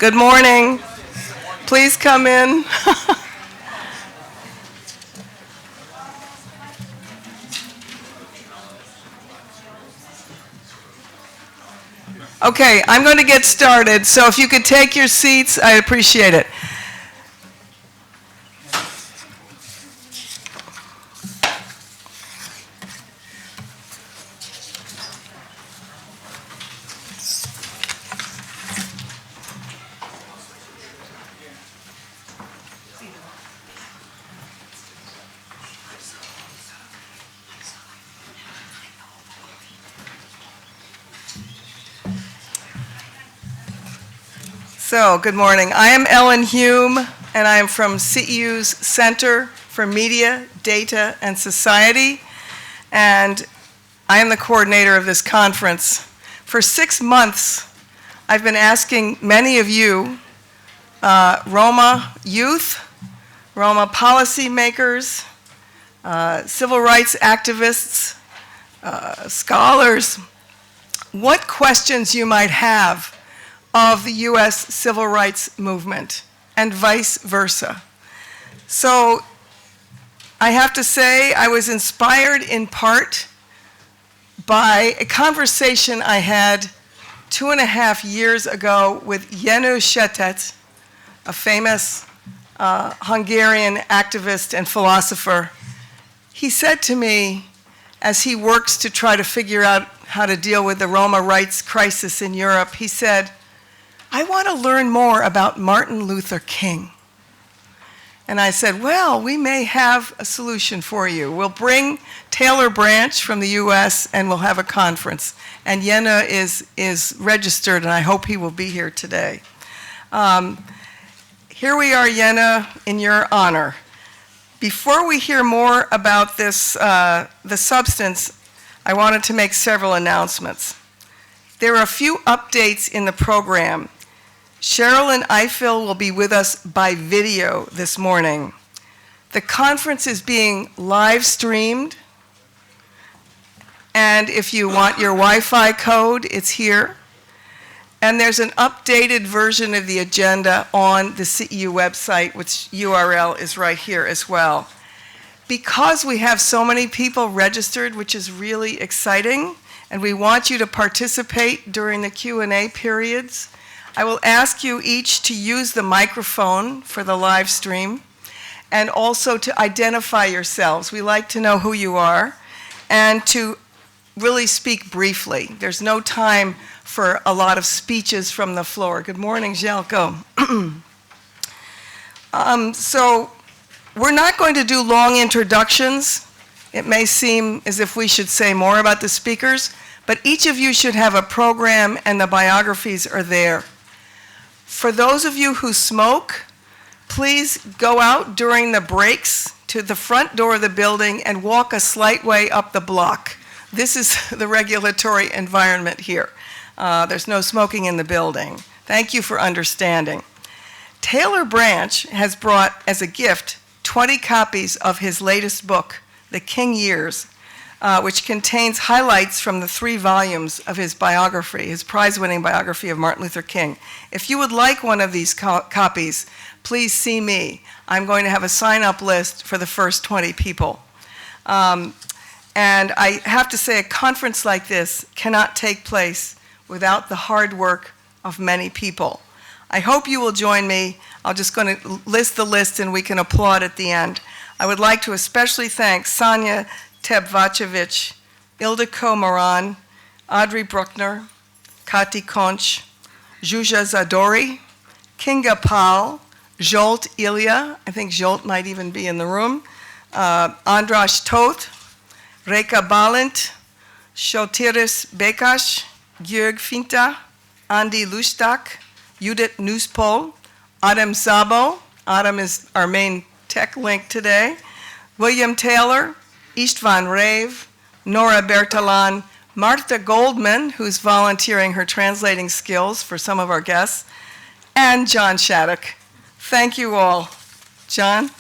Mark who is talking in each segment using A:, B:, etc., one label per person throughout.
A: Good morning. Please come in. Okay, I'm going to get started, so if you could take your seats, I'd appreciate it. So, good morning. I am Ellen Hume, and I am from CEU's Center for Media, Data, and Society, and I am the coordinator of this conference. For 6 months, I've been asking many of you, Roma youth, Roma policymakers, civil rights activists, scholars, what questions you might have of the U.S. civil rights movement, and vice versa. So I have to say I was inspired in part by a conversation I had 2.5 years ago with Jenő Shattuck, a famous Hungarian activist and philosopher. He said to me, as he works to try to figure out how to deal with the Roma rights crisis in Europe, he said, I want to learn more about Martin Luther King. And I said, well, we may have a solution for you. We'll bring Taylor Branch from the US and we'll have a conference. And Jenő is registered, and I hope he will be here today. Here we are, Jenő, in your honor. Before we hear more about this, the substance, I wanted to make several announcements. There are a few updates in the program. Sherilyn Eiffel will be with us by video this morning. The conference is being live streamed, and if you want your Wi-Fi code, it's here. And there's an updated version of the agenda on the CEU website, which URL is right here as well. Because we have so many people registered, which is really exciting, and we want you to participate during the Q&A periods, I will ask you each to use the microphone for the live stream and also to identify yourselves. We like to know who you are, and to really speak briefly. There's no time for a lot of speeches from the floor. Good morning, Željko. So we're not going to do long introductions. It may seem as if we should say more about the speakers, but each of you should have a program, and the biographies are there. For those of you who smoke, please go out during the breaks to the front door of the building and walk a slight way up the block. This is the regulatory environment here. There's no smoking in the building. Thank you for understanding. Taylor Branch has brought as a gift 20 copies of his latest book, The King Years, which contains highlights from the 3 volumes of his biography, his prize-winning biography of Martin Luther King. If you would like one of these copies, please see me. I'm going to have a sign-up list for the first 20 people. And I have to say, a conference like this cannot take place without the hard work of many people. I hope you will join me. I'm just going to list the list and we can applaud at the end. I would like to especially thank Sonia Tebvacevich, Ildiko Moran, Audrey Bruckner, Kati Konch, Zsuzsa Zadori, Kinga Pal, Zsolt Ilya, I think Zsolt might even be in the room, András Tóth, Reka Balint, Sotiris Békás, György Finta, Andi Lustak, Judith Nuspol, Adam Szabo, Adam is our main tech link today, William Taylor, Istvan Rave, Nora Bertalan, Martha Goldman, who's volunteering her translating skills for some of our guests, and John Shattuck. Thank you all. John?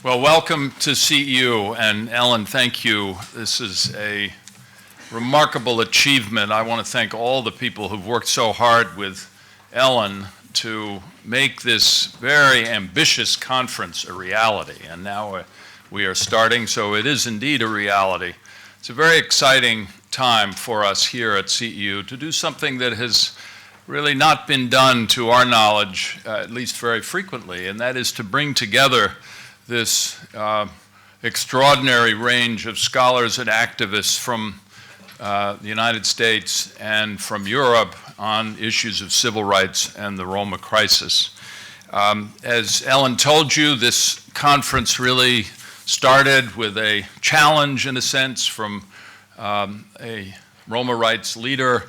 B: Well, welcome to CEU, and Ellen, thank you. This is a remarkable achievement. I want to thank all the people who've worked so hard with Ellen to make this very ambitious conference a reality. And now we are starting, so it is indeed a reality. It's a very exciting time for us here at CEU to do something that has really not been done, to our knowledge, at least very frequently, and that is to bring together this extraordinary range of scholars and activists from the United States and from Europe on issues of civil rights and the Roma crisis. As Ellen told you, this conference really started with a challenge, in a sense, from a Roma rights leader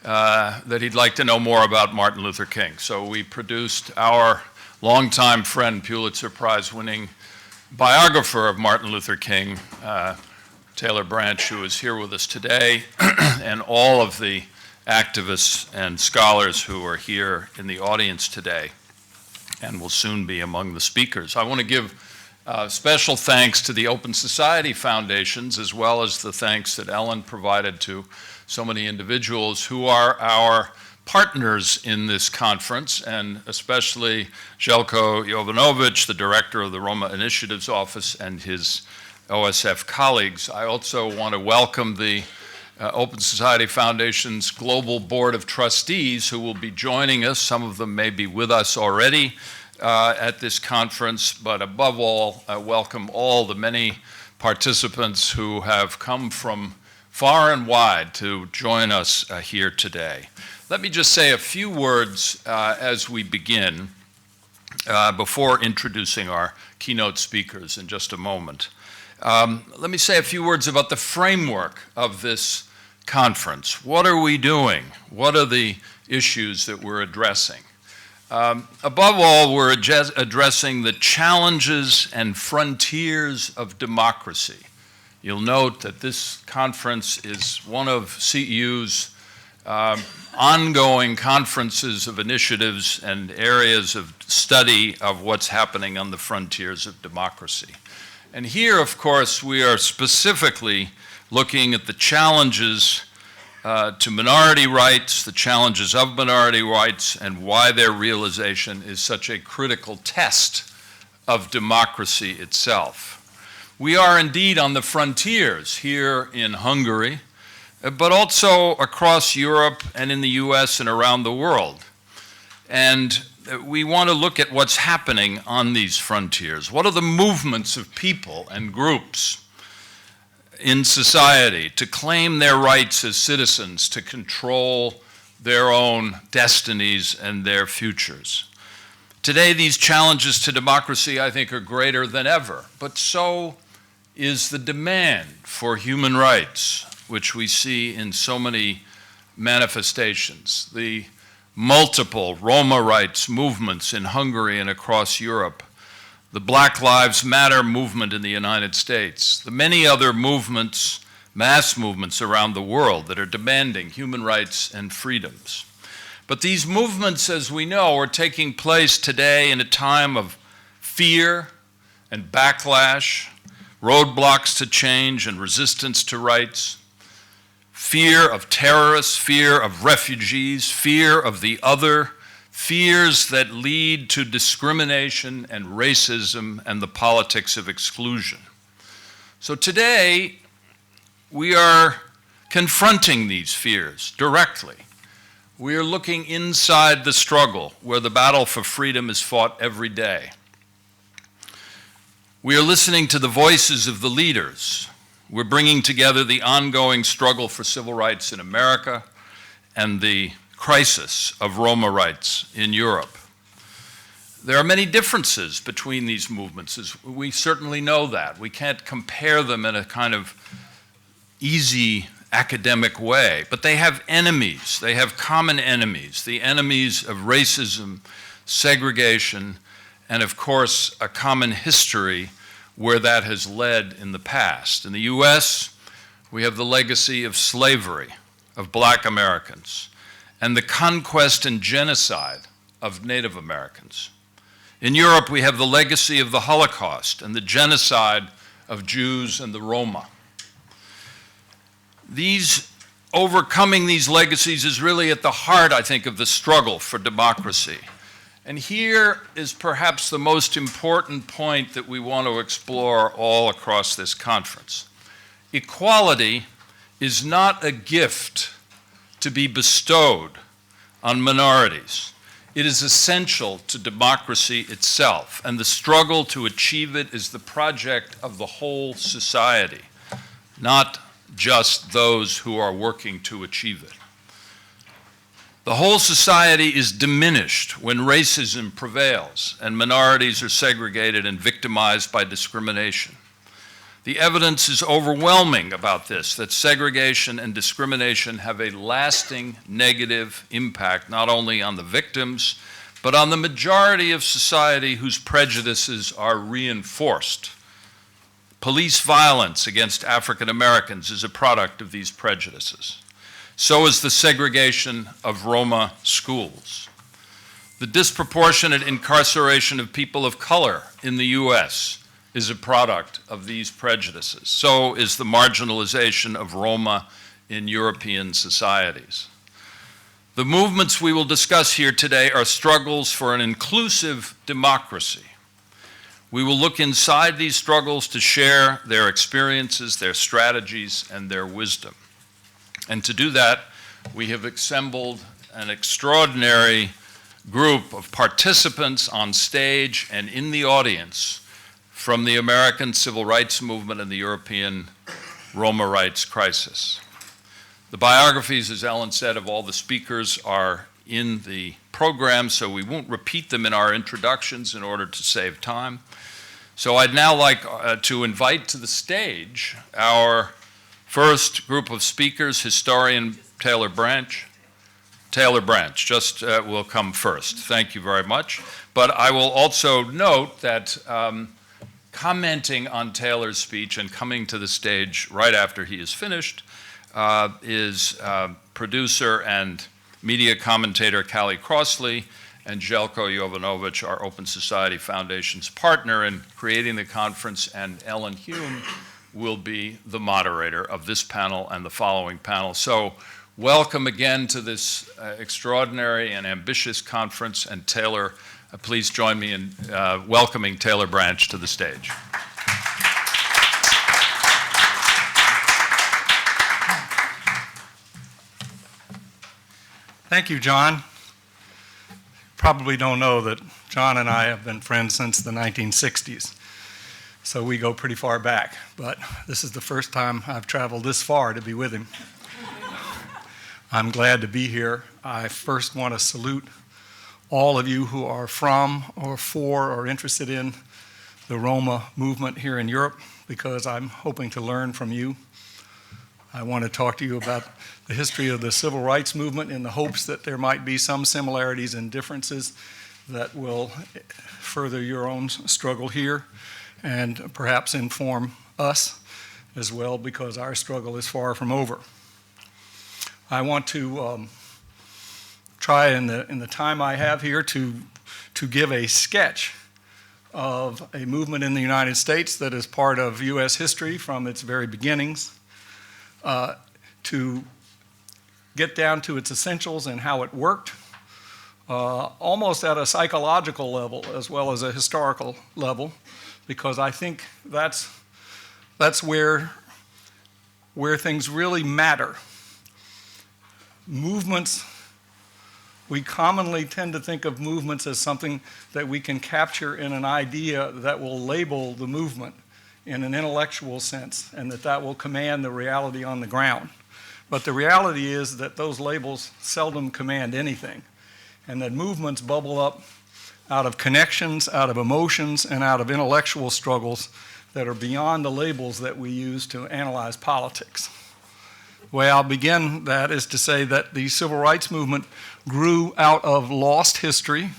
B: that he'd like to know more about Martin Luther King. So we produced our longtime friend, Pulitzer Prize-winning biographer of Martin Luther King, Taylor Branch, who is here with us today, and all of the activists and scholars who are here in the audience today and will soon be among the speakers. I want to give special thanks to the Open Society Foundations, as well as the thanks that Ellen provided to so many individuals who are our partners in this conference, and especially Željko Jovanović, the director of the Roma Initiatives Office, and his OSF colleagues. I also want to welcome the Open Society Foundation's Global Board of Trustees, who will be joining us. Some of them may be with us already at this conference, but above all, I welcome all the many participants who have come from far and wide to join us here today. Let me just say a few words as we begin before introducing our keynote speakers in just a moment. Let me say a few words about the framework of this conference. What are we doing? What are the issues that we're addressing? Above all, we're addressing the challenges and frontiers of democracy. You'll note that this conference is one of CEU's ongoing conferences of initiatives and areas of study of what's happening on the frontiers of democracy. And here, of course, we are specifically looking at the challenges to minority rights, the challenges of minority rights, and why their realization is such a critical test of democracy itself. We are indeed on the frontiers here in Hungary, but also across Europe and in the US and around the world. And we want to look at what's happening on these frontiers. What are the movements of people and groups in society to claim their rights as citizens, to control their own destinies and their futures? Today, these challenges to democracy, I think, are greater than ever, but so is the demand for human rights, which we see in so many manifestations. The multiple Roma rights movements in Hungary and across Europe, the Black Lives Matter movement in the United States, the many other movements, mass movements around the world that are demanding human rights and freedoms. But these movements, as we know, are taking place today in a time of fear and backlash, roadblocks to change and resistance to rights, fear of terrorists, fear of refugees, fear of the other, fears that lead to discrimination and racism and the politics of exclusion. So today, we are confronting these fears directly. We are looking inside the struggle where the battle for freedom is fought every day. We are listening to the voices of the leaders. We're bringing together the ongoing struggle for civil rights in America and the crisis of Roma rights in Europe. There are many differences between these movements. We certainly know that. We can't compare them in a kind of easy academic way, but they have enemies. They have common enemies, the enemies of racism, segregation, and of course, a common history where that has led in the past. In the US, we have the legacy of slavery of Black Americans and the conquest and genocide of Native Americans. In Europe, we have the legacy of the Holocaust and the genocide of Jews and the Roma. Overcoming these legacies is really at the heart, I think, of the struggle for democracy. And here is perhaps the most important point that we want to explore all across this conference. Equality is not a gift to be bestowed on minorities. It is essential to democracy itself, and the struggle to achieve it is the project of the whole society, not just those who are working to achieve it. The whole society is diminished when racism prevails and minorities are segregated and victimized by discrimination. The evidence is overwhelming about this, that segregation and discrimination have a lasting negative impact not only on the victims, but on the majority of society whose prejudices are reinforced. Police violence against African Americans is a product of these prejudices. So is the segregation of Roma schools. The disproportionate incarceration of people of color in the U.S. is a product of these prejudices. So is the marginalization of Roma in European societies. The movements we will discuss here today are struggles for an inclusive democracy. We will look inside these struggles to share their experiences, their strategies, and their wisdom. And to do that, we have assembled an extraordinary group of participants on stage and in the audience from the American Civil Rights Movement and the European Roma rights crisis. The biographies, as Ellen said, of all the speakers are in the program, so we won't repeat them in our introductions in order to save time. So I'd now like to invite to the stage our first group of speakers, historian Taylor Branch. Taylor Branch just will come first. Thank you very much. But I will also note that commenting on Taylor's speech and coming to the stage right after he is finished is producer and media commentator Callie Crossley and Željko Jovanović, our Open Society Foundation's partner in creating the conference, and Ellen Hume will be the moderator of this panel and the following panel. So welcome again to this extraordinary and ambitious conference, and Taylor, please join me in welcoming Taylor Branch to the stage.
C: Thank you, John. Probably don't know that John and I have been friends since the 1960s. So we go pretty far back, but this is the first time I've traveled this far to be with him. I'm glad to be here. I first want to salute all of you who are from or for or interested in the Roma movement here in Europe, because I'm hoping to learn from you. I want to talk to you about the history of the civil rights movement in the hopes that there might be some similarities and differences that will further your own struggle here and perhaps inform us as well, because our struggle is far from over. I want to try in the time I have here to give a sketch of a movement in the United States that is part of U.S. history from its very beginnings, to get down to its essentials and how it worked, almost at a psychological level as well as a historical level, because I think that's where things really matter. Movements, we commonly tend to think of movements as something that we can capture in an idea that will label the movement in an intellectual sense, and that will command the reality on the ground. But the reality is that those labels seldom command anything, and that movements bubble up out of connections, out of emotions, and out of intellectual struggles that are beyond the labels that we use to analyze politics. The way I'll begin that is to say that the civil rights movement grew out of lost history,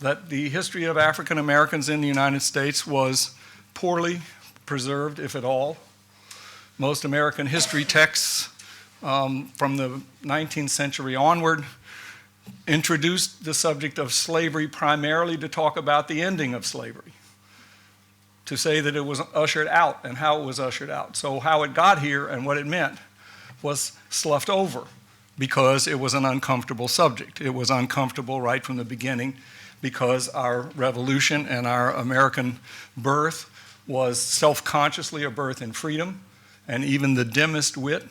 C: that the history of African Americans in the United States was poorly preserved, if at all. Most American history texts from the 19th century onward introduced the subject of slavery primarily to talk about the ending of slavery, to say that it was ushered out and how it was ushered out. So how it got here and what it meant was sloughed over because it was an uncomfortable subject. It was uncomfortable right from the beginning because our revolution and our American birth was self-consciously a birth in freedom, and even the dimmest wit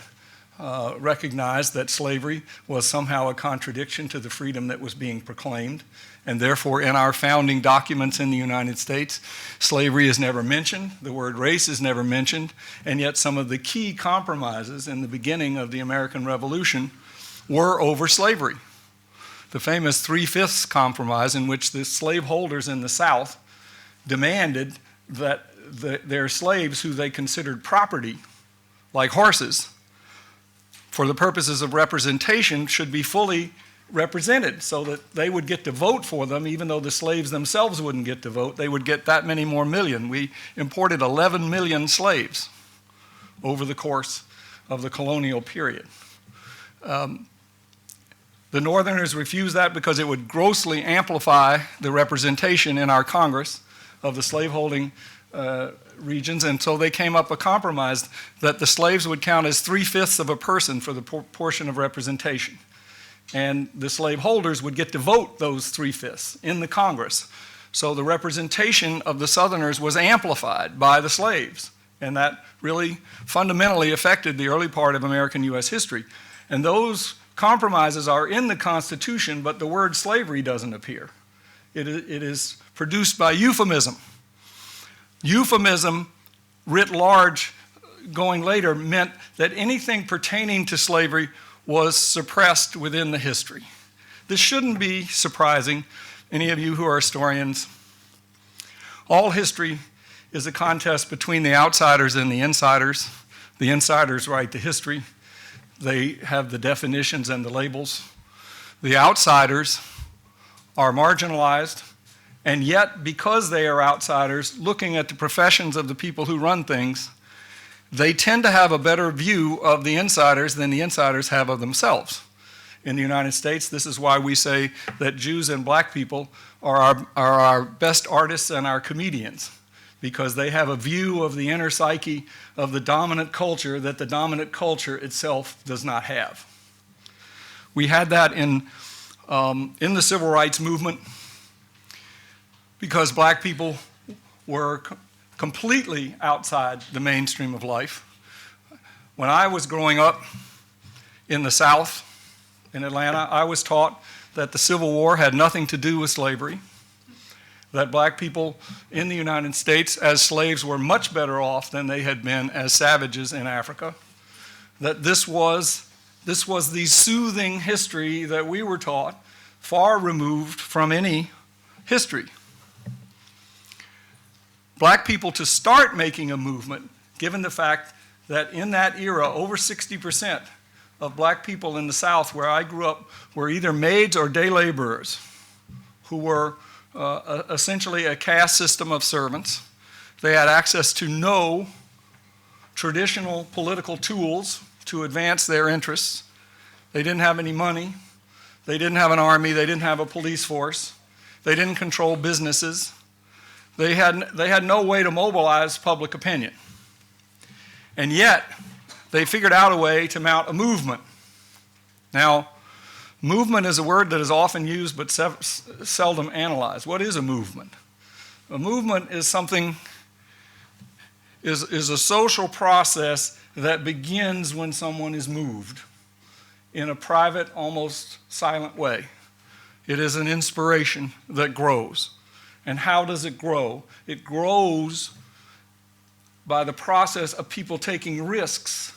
C: recognized that slavery was somehow a contradiction to the freedom that was being proclaimed. And therefore, in our founding documents in the United States, slavery is never mentioned, the word race is never mentioned, and yet some of the key compromises in the beginning of the American Revolution were over slavery. The famous 3/5 compromise, in which the slaveholders in the South demanded that their slaves, who they considered property, like horses, for the purposes of representation, should be fully represented so that they would get to vote for them, even though the slaves themselves wouldn't get to vote. They would get that many more million. We imported 11 million slaves over the course of the colonial period. The Northerners refused that because it would grossly amplify the representation in our Congress of the slaveholding regions, and so they came up with a compromise that the slaves would count as 3/5 of a person for the portion of representation. And the slaveholders would get to vote those 3/5 in the Congress. So the representation of the Southerners was amplified by the slaves, and that really fundamentally affected the early part of American U.S. history. And those compromises are in the Constitution, but the word slavery doesn't appear. It is produced by euphemism. Euphemism, writ large, going later, meant that anything pertaining to slavery was suppressed within the history. This shouldn't be surprising, any of you who are historians. All history is a contest between the outsiders and the insiders. The insiders write the history. They have the definitions and the labels. The outsiders are marginalized, and yet, because they are outsiders, looking at the professions of the people who run things, they tend to have a better view of the insiders than the insiders have of themselves. In the United States, this is why we say that Jews and black people are our best artists and our comedians, because they have a view of the inner psyche of the dominant culture that the dominant culture itself does not have. We had that in the civil rights movement, because black people were completely outside the mainstream of life. When I was growing up in the South, in Atlanta, I was taught that the Civil War had nothing to do with slavery, that black people in the United States as slaves were much better off than they had been as savages in Africa, that this was the soothing history that we were taught, far removed from any history. Black people to start making a movement, given the fact that in that era, over 60% of black people in the South where I grew up were either maids or day laborers who were essentially a caste system of servants. They had access to no traditional political tools to advance their interests. They didn't have any money. They didn't have an army. They didn't have a police force. They didn't control businesses. They had no way to mobilize public opinion. And yet, they figured out a way to mount a movement. Now, movement is a word that is often used but seldom analyzed. What is a movement? A movement is something, is a social process that begins when someone is moved in a private, almost silent way. It is an inspiration that grows. And how does it grow? It grows by the process of people taking risks,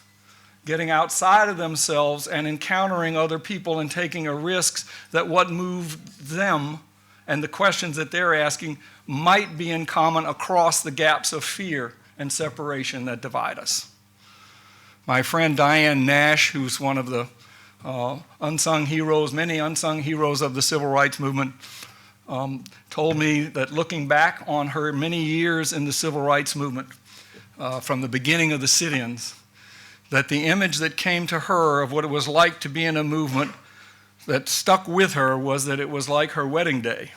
C: getting outside of themselves and encountering other people and taking a risk that what moved them and the questions that they're asking might be in common across the gaps of fear and separation that divide us. My friend Diane Nash, who's one of the unsung heroes, many unsung heroes of the civil rights movement, told me that looking back on her many years in the civil rights movement, from the beginning of the sit-ins, that the image that came to her of what it was like to be in a movement that stuck with her was that it was like her wedding day,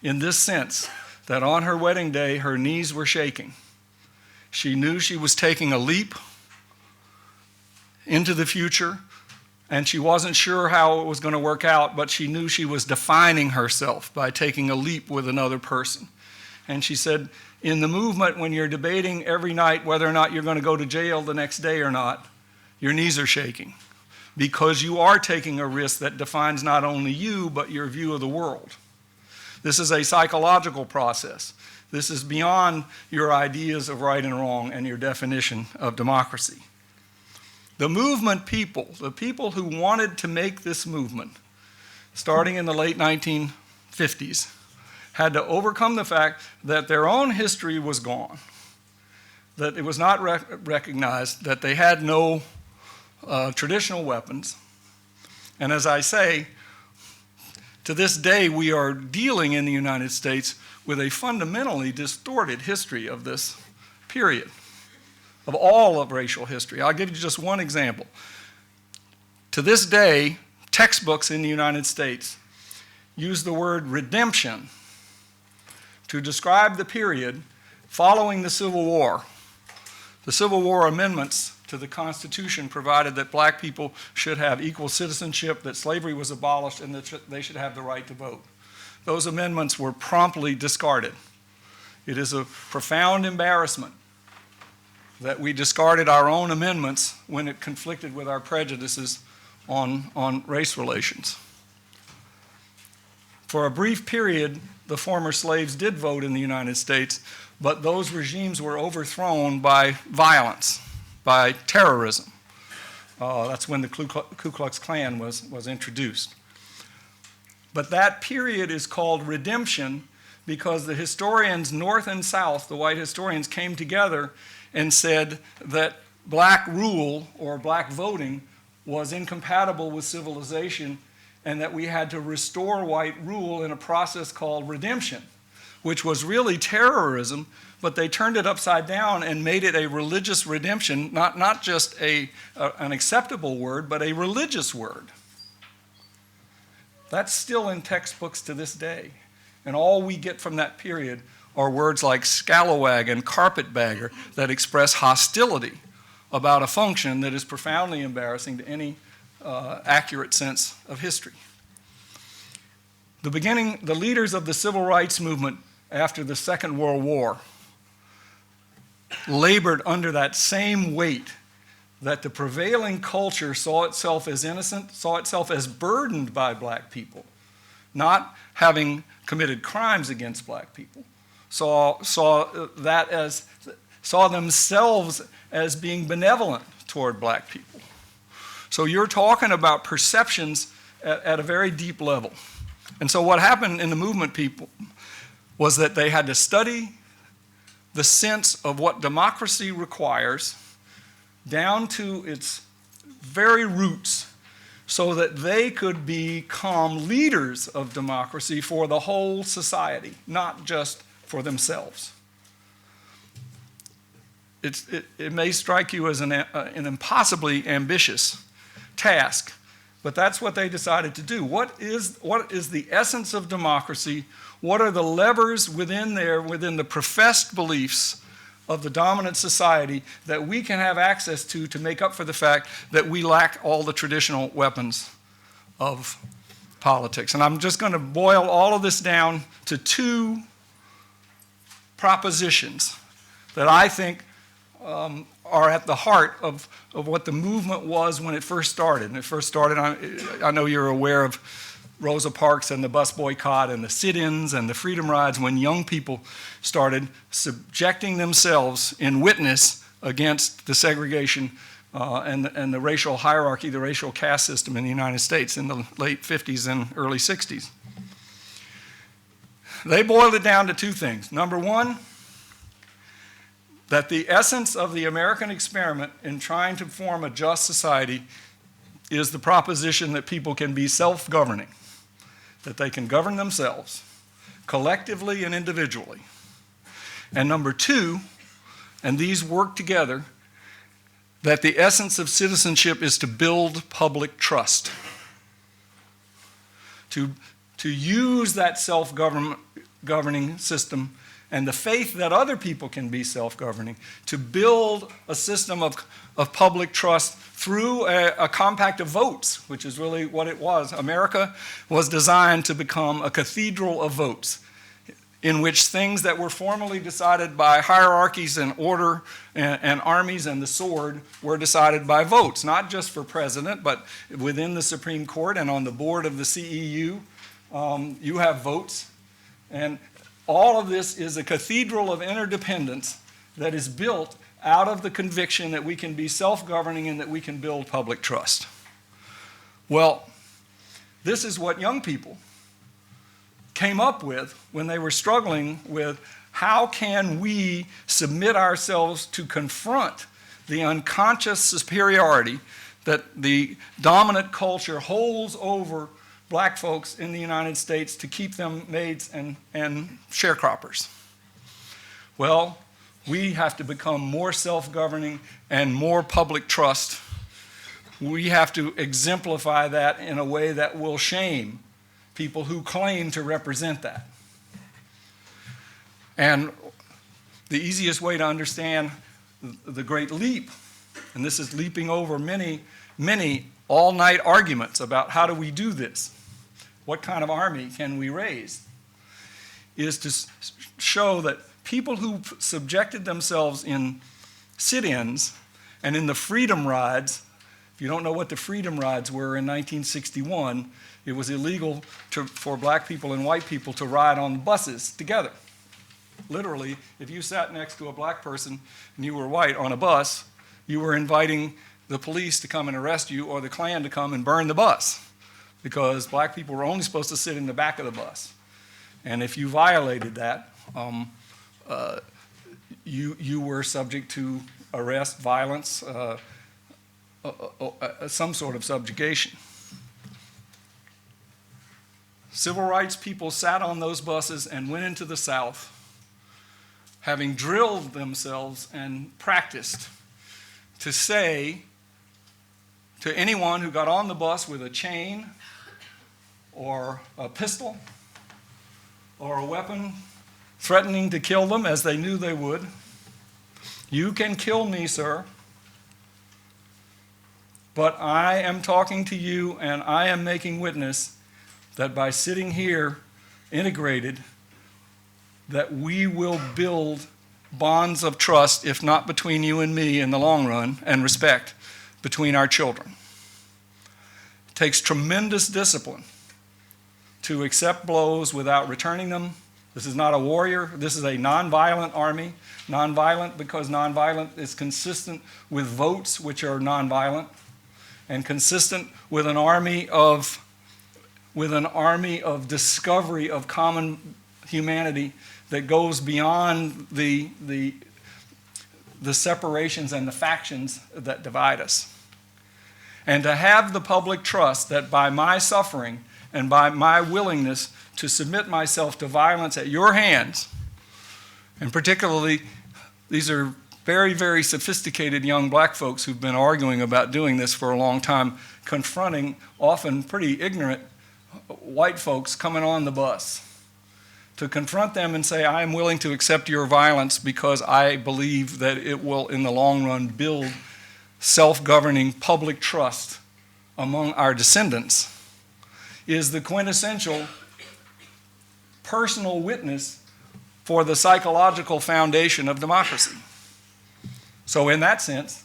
C: in this sense, that on her wedding day, her knees were shaking. She knew she was taking a leap into the future, and she wasn't sure how it was going to work out, but she knew she was defining herself by taking a leap with another person. And she said, in the movement, when you're debating every night whether or not you're going to go to jail the next day or not, your knees are shaking because you are taking a risk that defines not only you, but your view of the world. This is a psychological process. This is beyond your ideas of right and wrong and your definition of democracy. The movement people, the people who wanted to make this movement, starting in the late 1950s, had to overcome the fact that their own history was gone, that it was not recognized, that they had no traditional weapons. And as I say, to this day, we are dealing in the United States with a fundamentally distorted history of this period, of all of racial history. I'll give you just one example. To this day, textbooks in the United States use the word redemption to describe the period following the Civil War. The Civil War amendments to the Constitution provided that black people should have equal citizenship, that slavery was abolished, and that they should have the right to vote. Those amendments were promptly discarded. It is a profound embarrassment that we discarded our own amendments when it conflicted with our prejudices on race relations. For a brief period, the former slaves did vote in the United States, but those regimes were overthrown by violence, by terrorism. That's when the Ku Klux Klan was introduced. But that period is called redemption because the historians, North and South, the white historians, came together and said that black rule or black voting was incompatible with civilization and that we had to restore white rule in a process called redemption, which was really terrorism, but they turned it upside down and made it a religious redemption, not just an acceptable word, but a religious word. That's still in textbooks to this day. And all we get from that period are words like scalawag and carpetbagger that express hostility about a function that is profoundly embarrassing to any accurate sense of history. The leaders of the civil rights movement after the Second World War labored under that same weight that the prevailing culture saw itself as innocent, saw itself as burdened by black people, not having committed crimes against black people, saw themselves as being benevolent toward black people. So you're talking about perceptions at a very deep level. And so what happened in the movement people was that they had to study the sense of what democracy requires down to its very roots so that they could become leaders of democracy for the whole society, not just for themselves. It may strike you as an impossibly ambitious task, but that's what they decided to do. What is the essence of democracy? What are the levers within the professed beliefs of the dominant society that we can have access to make up for the fact that we lack all the traditional weapons of politics? And I'm just going to boil all of this down to two propositions that I think are at the heart of what the movement was when it first started. And it first started, I know you're aware of Rosa Parks and the bus boycott and the sit-ins and the freedom rides when young people started subjecting themselves in witness against the segregation and the racial hierarchy, the racial caste system in the United States in the late 50s and early 60s. They boiled it down to two things. Number one, that the essence of the American experiment in trying to form a just society is the proposition that people can be self-governing, that they can govern themselves collectively and individually. And number two, and these work together, that the essence of citizenship is to build public trust. to use that self-governing system and the faith that other people can be self-governing to build a system of public trust through a compact of votes, which is really what it was. America was designed to become a cathedral of votes, in which things that were formally decided by hierarchies and order and armies and the sword were decided by votes, not just for president, but within the Supreme Court and on the board of the CEU, you have votes. And all of this is a cathedral of interdependence that is built out of the conviction that we can be self-governing and that we can build public trust. Well, this is what young people came up with when they were struggling with how can we submit ourselves to confront the unconscious superiority that the dominant culture holds over black folks in the United States to keep them maids and sharecroppers. Well, we have to become more self-governing and more public trust. We have to exemplify that in a way that will shame people who claim to represent that. And the easiest way to understand the Great Leap, and this is leaping over many, many all-night arguments about how do we do this, what kind of army can we raise, is to show that people who subjected themselves in sit-ins and in the freedom rides, if you don't know what the freedom rides were in 1961, it was illegal for black people and white people to ride on buses together. Literally, if you sat next to a black person and you were white on a bus, you were inviting the police to come and arrest you or the Klan to come and burn the bus, because black people were only supposed to sit in the back of the bus. And if you violated that, you were subject to arrest, violence, some sort of subjugation. Civil rights people sat on those buses and went into the South, having drilled themselves and practiced to say to anyone who got on the bus with a chain or a pistol or a weapon threatening to kill them, as they knew they would, "You can kill me, sir, but I am talking to you and I am making witness that by sitting here integrated, that we will build bonds of trust, if not between you and me in the long run, and respect between our children." It takes tremendous discipline to accept blows without returning them. This is not a warrior. This is a nonviolent army. Nonviolent because nonviolent is consistent with votes, which are nonviolent, and consistent with an army of discovery of common humanity that goes beyond the separations and the factions that divide us. And to have the public trust that by my suffering and by my willingness to submit myself to violence at your hands, and particularly these are very, very sophisticated young black folks who've been arguing about doing this for a long time, confronting often pretty ignorant white folks coming on the bus, to confront them and say, I am willing to accept your violence because I believe that it will, in the long run, build self-governing public trust among our descendants, is the quintessential personal witness for the psychological foundation of democracy. So in that sense,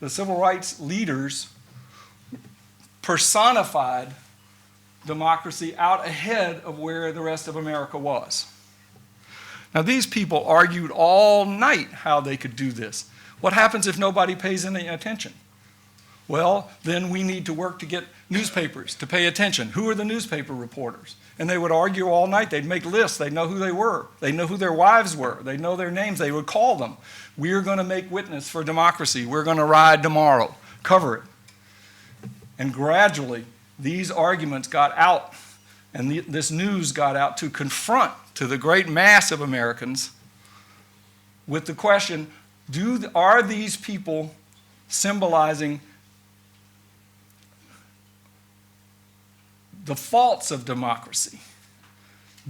C: the civil rights leaders personified democracy out ahead of where the rest of America was. Now, these people argued all night how they could do this. What happens if nobody pays any attention? Well, then we need to work to get newspapers to pay attention. Who are the newspaper reporters? And they would argue all night. They'd make lists. They'd know who they were. They'd know who their wives were. They'd know their names. They would call them. We're going to make witness for democracy. We're going to ride tomorrow. Cover it. And gradually, these arguments got out, and this news got out to confront to the great mass of Americans with the question, are these people symbolizing the faults of democracy,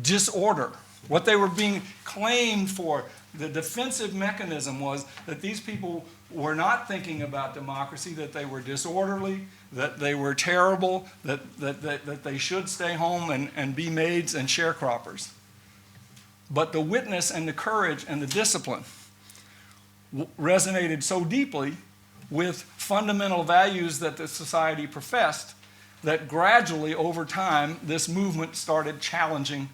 C: disorder, what they were being claimed for. The defensive mechanism was that these people were not thinking about democracy, that they were disorderly, that they were terrible, that they should stay home and be maids and sharecroppers. But the witness and the courage and the discipline resonated so deeply with fundamental values that the society professed that gradually, over time, this movement started challenging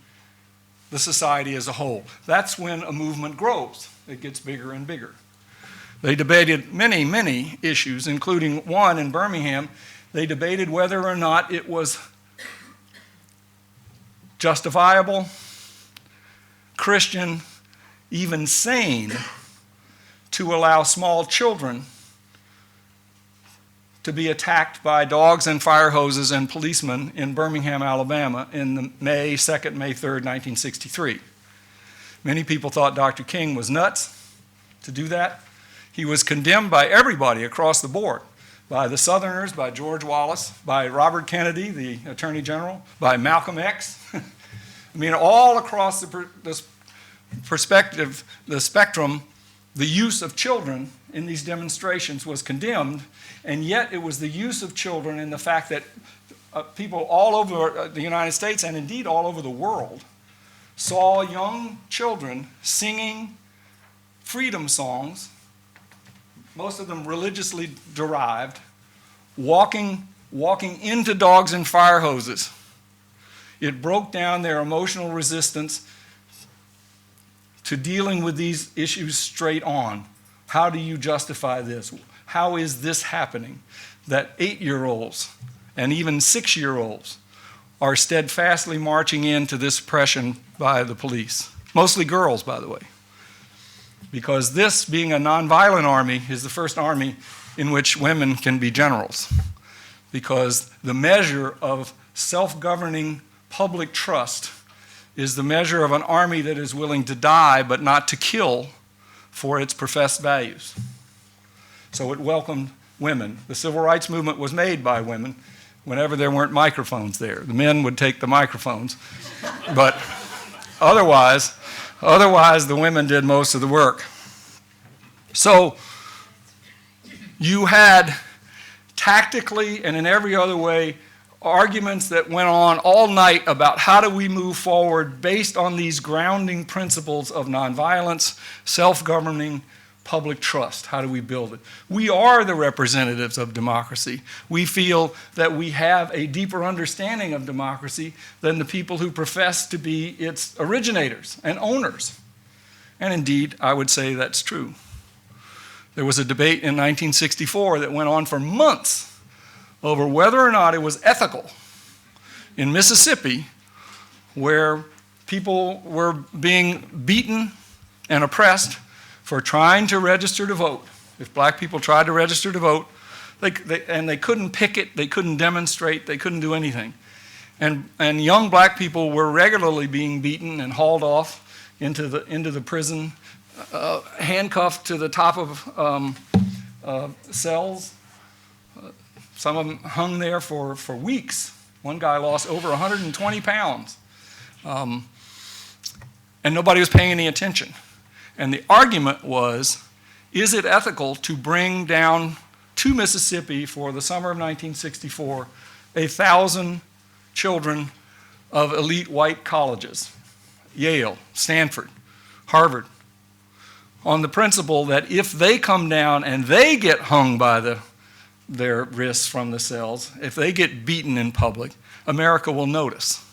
C: the society as a whole. That's when a movement grows. It gets bigger and bigger. They debated many, many issues, including one in Birmingham. They debated whether or not it was justifiable, Christian, even sane, to allow small children to be attacked by dogs and fire hoses and policemen in Birmingham, Alabama in May 2nd, May 3rd, 1963. Many people thought Dr. King was nuts to do that. He was condemned by everybody across the board, by the Southerners, by George Wallace, by Robert Kennedy, the Attorney General, by Malcolm X. I mean, all across the spectrum, the use of children in these demonstrations was condemned, and yet it was the use of children and the fact that people all over the United States and indeed all over the world saw young children singing freedom songs, most of them religiously derived, walking into dogs and fire hoses. It broke down their emotional resistance to dealing with these issues straight on. How do you justify this? How is this happening? That 8-year-olds and even 6-year-olds are steadfastly marching into this oppression by the police. Mostly girls, by the way. Because this, being a nonviolent army, is the first army in which women can be generals. Because the measure of self-governing public trust is the measure of an army that is willing to die but not to kill for its professed values. So it welcomed women. The civil rights movement was made by women whenever there weren't microphones there. The men would take the microphones, but otherwise the women did most of the work. So you had tactically and in every other way arguments that went on all night about how do we move forward based on these grounding principles of nonviolence, self-governing, public trust. How do we build it? We are the representatives of democracy. We feel that we have a deeper understanding of democracy than the people who profess to be its originators and owners. And indeed, I would say that's true. There was a debate in 1964 that went on for months over whether or not it was ethical in Mississippi, where people were being beaten and oppressed for trying to register to vote. If black people tried to register to vote, they couldn't picket, they couldn't demonstrate, they couldn't do anything. And young black people were regularly being beaten and hauled off into the prison, handcuffed to the top of cells. Some of them hung there for weeks. One guy lost over 120 pounds. And nobody was paying any attention. And the argument was, is it ethical to bring down to Mississippi for the summer of 1964 1,000 children of elite white colleges, Yale, Stanford, Harvard, on the principle that if they come down and they get hung by their wrists from the cells, if they get beaten in public, America will notice.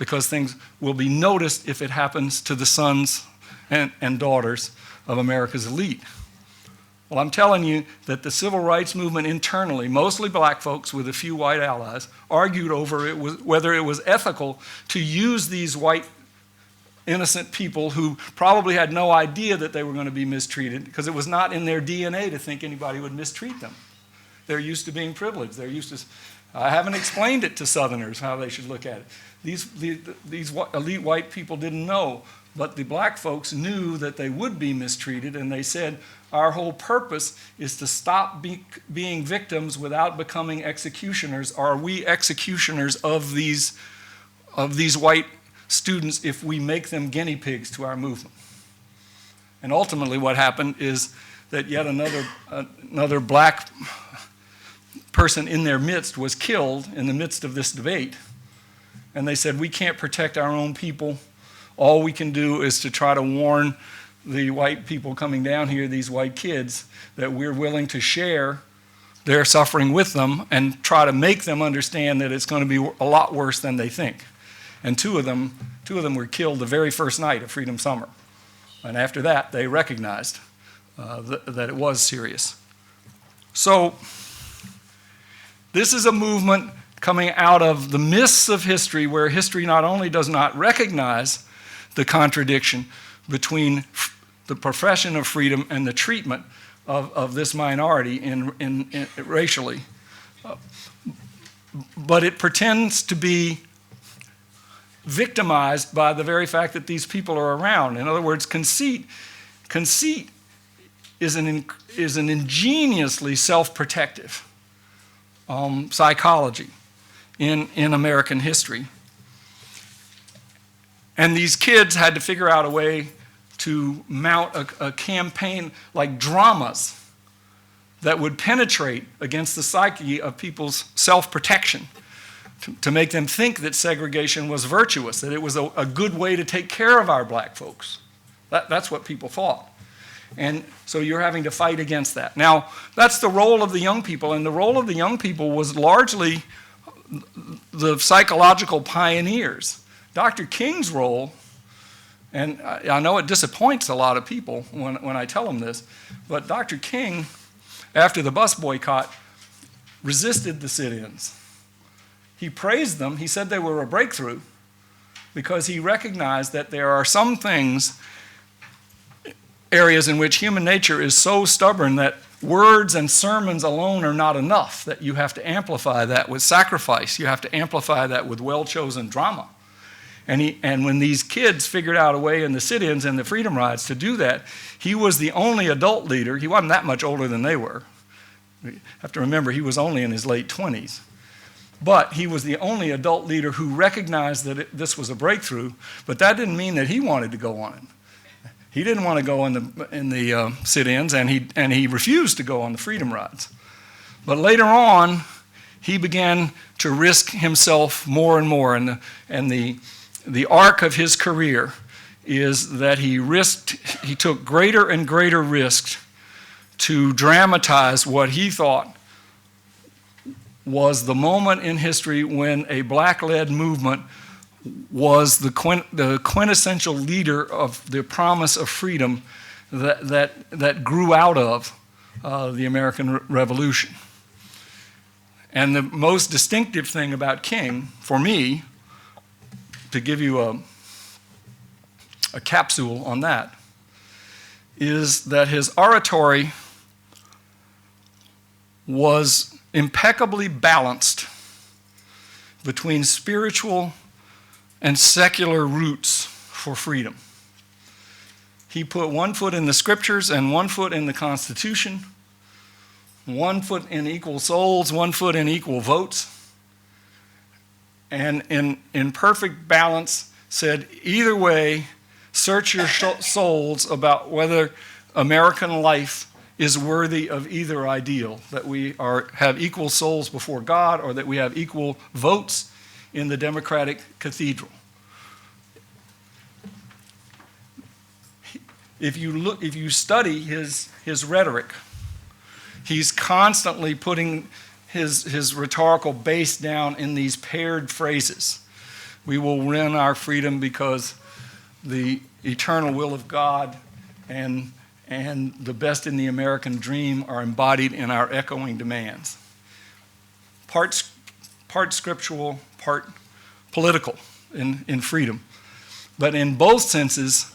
C: Because things will be noticed if it happens to the sons and daughters of America's elite. Well, I'm telling you that the civil rights movement internally, mostly black folks with a few white allies, argued over whether it was ethical to use these white innocent people who probably had no idea that they were going to be mistreated, because it was not in their DNA to think anybody would mistreat them. They're used to being privileged. They're used to. I haven't explained it to Southerners how they should look at it. These elite white people didn't know But the black folks knew that they would be mistreated, and they said, our whole purpose is to stop being victims without becoming executioners. Are we executioners of these white students if we make them guinea pigs to our movement? And ultimately what happened is that yet another black person in their midst was killed in the midst of this debate. And they said, we can't protect our own people. All we can do is to try to warn the white people coming down here, these white kids, that we're willing to share their suffering with them and try to make them understand that it's going to be a lot worse than they think. And two of them were killed the very first night of Freedom Summer. And after that, they recognized that it was serious. So this is a movement coming out of the mists of history, where history not only does not recognize the contradiction between the profession of freedom and the treatment of this minority in racially, but it pretends to be victimized by the very fact that these people are around. In other words, conceit is an ingeniously self-protective psychology in American history. And these kids had to figure out a way to mount a campaign like dramas that would penetrate against the psyche of people's self-protection, to make them think that segregation was virtuous, that it was a good way to take care of our black folks. That's what people thought. And so you're having to fight against that. Now, that's the role of the young people, and the role of the young people was largely the psychological pioneers. Dr. King's role, and I know it disappoints a lot of people when I tell them this, but Dr. King, after the bus boycott, resisted the sit-ins. He praised them. He said they were a breakthrough because he recognized that there are some things, areas in which human nature is so stubborn that words and sermons alone are not enough, that you have to amplify that with sacrifice. You have to amplify that with well-chosen drama. And when these kids figured out a way in the sit-ins and the freedom rides to do that, he was the only adult leader. He wasn't that much older than they were. You have to remember, he was only in his late 20s. But he was the only adult leader who recognized that this was a breakthrough, but that didn't mean that he wanted to go on it. He didn't want to go in the sit-ins, and he refused to go on the freedom rides. But later on, he began to risk himself more and more, and the arc of his career is that he took greater and greater risks to dramatize what he thought was the moment in history when a black-led movement was the quintessential leader of the promise of freedom that grew out of the American Revolution. And the most distinctive thing about King, for me, to give you a capsule on that, is that his oratory was impeccably balanced between spiritual and secular roots for freedom. He put one foot in the scriptures and one foot in the Constitution, one foot in equal souls, one foot in equal votes, and in perfect balance said, either way, search your souls about whether American life is worthy of either ideal, that we have equal souls before God or that we have equal votes in the democratic cathedral. If you study his rhetoric, he's constantly putting his rhetorical base down in these paired phrases. We will win our freedom because the eternal will of God and the best in the American dream are embodied in our echoing demands. Part scriptural, part political in freedom. But in both senses,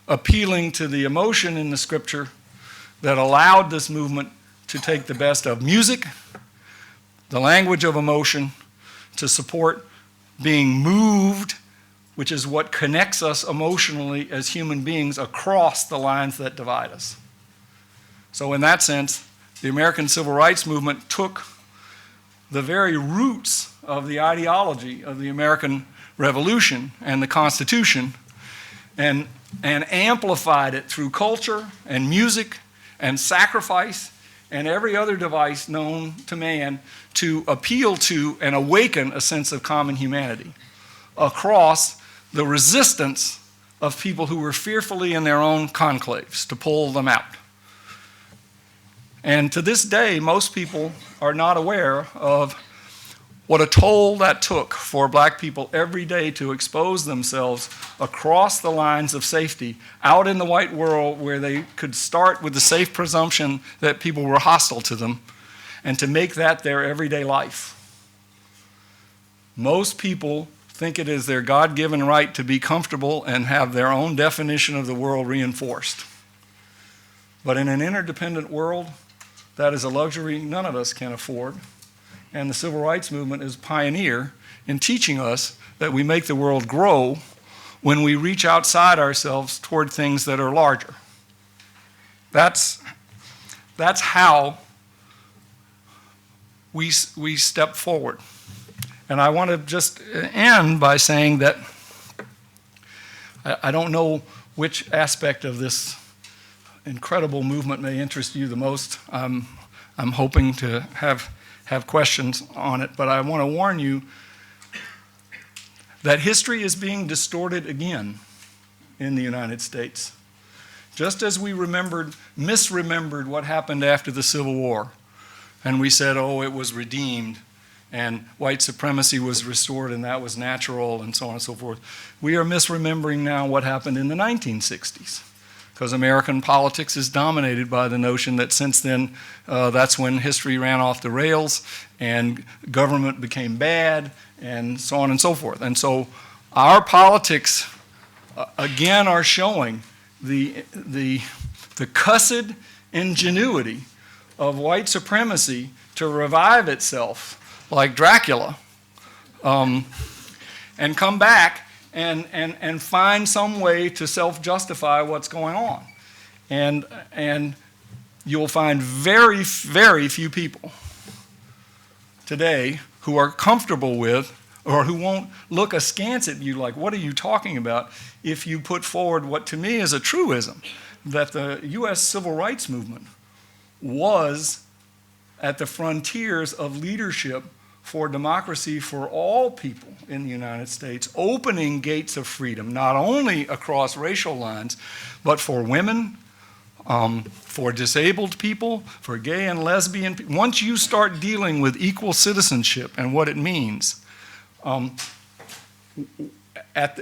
C: appealing to the emotion in the scripture that allowed this movement to take the best of music, the language of emotion, to support being moved which is what connects us emotionally as human beings across the lines that divide us. So in that sense, the American Civil Rights Movement took the very roots of the ideology of the American Revolution and the Constitution and amplified it through culture and music and sacrifice and every other device known to man to appeal to and awaken a sense of common humanity across the resistance of people who were fearfully in their own conclaves to pull them out. And to this day, most people are not aware of what a toll that took for black people every day to expose themselves across the lines of safety out in the white world where they could start with the safe presumption that people were hostile to them and to make that their everyday life. Most people think it is their God-given right to be comfortable and have their own definition of the world reinforced. But in an interdependent world, that is a luxury none of us can afford. And the Civil Rights Movement is a pioneer in teaching us that we make the world grow when we reach outside ourselves toward things that are larger. That's how we step forward. And I want to just end by saying that I don't know which aspect of this incredible movement may interest you the most. I'm hoping to have questions on it, but I want to warn you that history is being distorted again in the United States. Just as we misremembered what happened after the Civil War, and we said, oh, it was redeemed, and white supremacy was restored, and that was natural, and so on and so forth. We are misremembering now what happened in the 1960s. Because American politics is dominated by the notion that since then, that's when history ran off the rails and government became bad and so on and so forth. And so our politics, again, are showing the cussed ingenuity of white supremacy to revive itself like Dracula and come back and find some way to self-justify what's going on. And you'll find very, very few people today who are comfortable with or who won't look askance at you like, what are you talking about, if you put forward what to me is a truism, that the U.S. Civil Rights Movement was at the frontiers of leadership for democracy for all people in the United States, opening gates of freedom, not only across racial lines, but for women, for disabled people, for gay and lesbian people. Once you start dealing with equal citizenship and what it means, at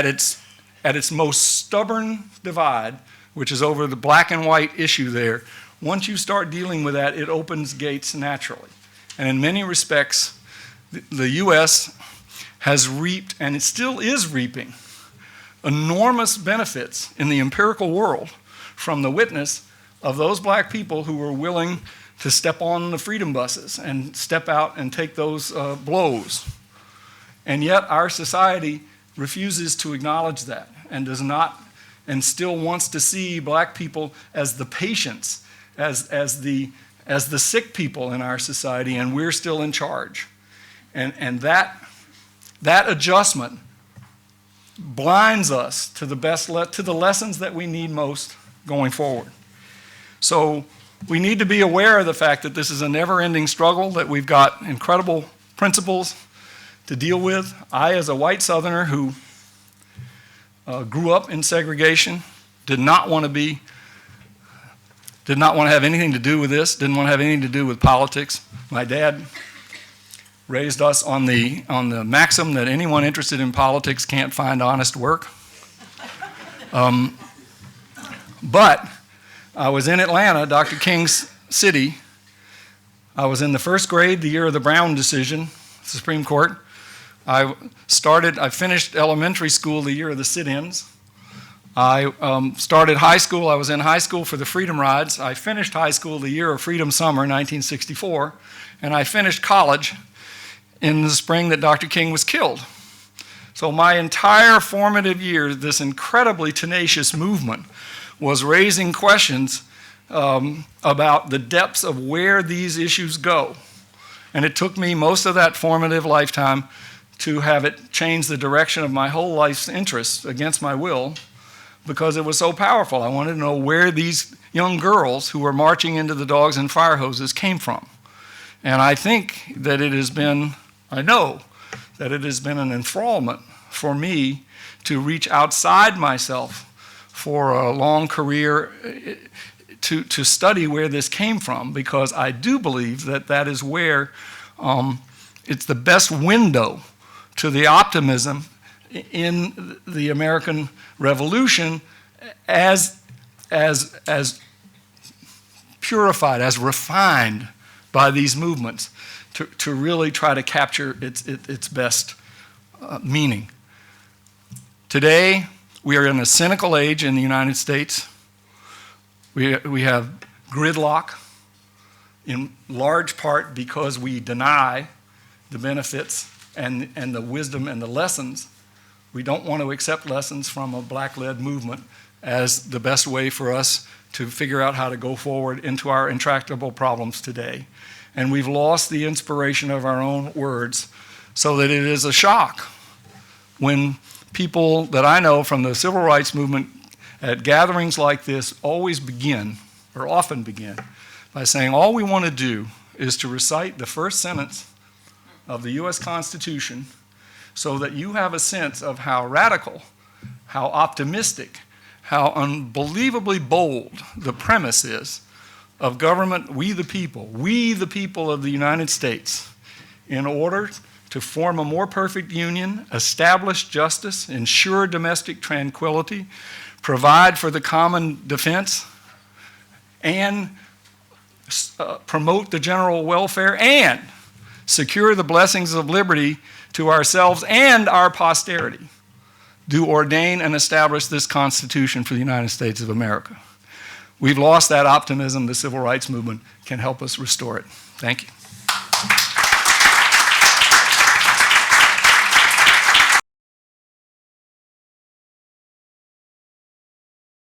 C: its most stubborn divide, which is over the black and white issue there, once you start dealing with that, it opens gates naturally. And in many respects, the U.S. has reaped, and it still is reaping, enormous benefits in the empirical world from the witness of those black people who were willing to step on the freedom buses and step out and take those blows. And yet our society refuses to acknowledge that and does not, and still wants to see black people as the patients, as the sick people in our society, and we're still in charge. And that adjustment blinds us to the lessons that we need most going forward. So we need to be aware of the fact that this is a never-ending struggle, that we've got incredible principles to deal with. I, as a white Southerner who grew up in segregation, did not want to have anything to do with this, didn't want to have anything to do with politics. My dad raised us on the maxim that anyone interested in politics can't find honest work. But I was in Atlanta, Dr. King's city. I was in the first grade the year of the Brown decision, Supreme Court. I finished elementary school the year of the sit-ins. I started high school. I was in high school for the Freedom Rides. I finished high school the year of Freedom Summer, 1964, and I finished college in the spring that Dr. King was killed. So my entire formative years, this incredibly tenacious movement was raising questions about the depths of where these issues go. And it took me most of that formative lifetime to have it change the direction of my whole life's interests against my will, because it was so powerful. I wanted to know where these young girls who were marching into the dogs and fire hoses came from. And I think that it has been, I know that it has been an enthrallment for me to reach outside myself for a long career to study where this came from, because I do believe that that is where it's the best window to the optimism in the American Revolution as purified, as refined by these movements to really try to capture its best meaning. Today, we are in a cynical age in the United States. We have gridlock, in large part because we deny the benefits and the wisdom and the lessons. We don't want to accept lessons from a black-led movement as the best way for us to figure out how to go forward into our intractable problems today. And we've lost the inspiration of our own words, so that it is a shock when people that I know from the civil rights movement at gatherings like this always begin, or often begin, by saying all we want to do is to recite the first sentence of the U.S. Constitution so that you have a sense of how radical, how optimistic, how unbelievably bold the premise is of government, we the people of the United States, in order to form a more perfect union, establish justice, ensure domestic tranquility, provide for the common defense, and promote the general welfare, and secure the blessings of liberty to ourselves and our posterity, do ordain and establish this Constitution for the United States of America. We've lost that optimism. The civil rights movement can help us restore it. Thank you.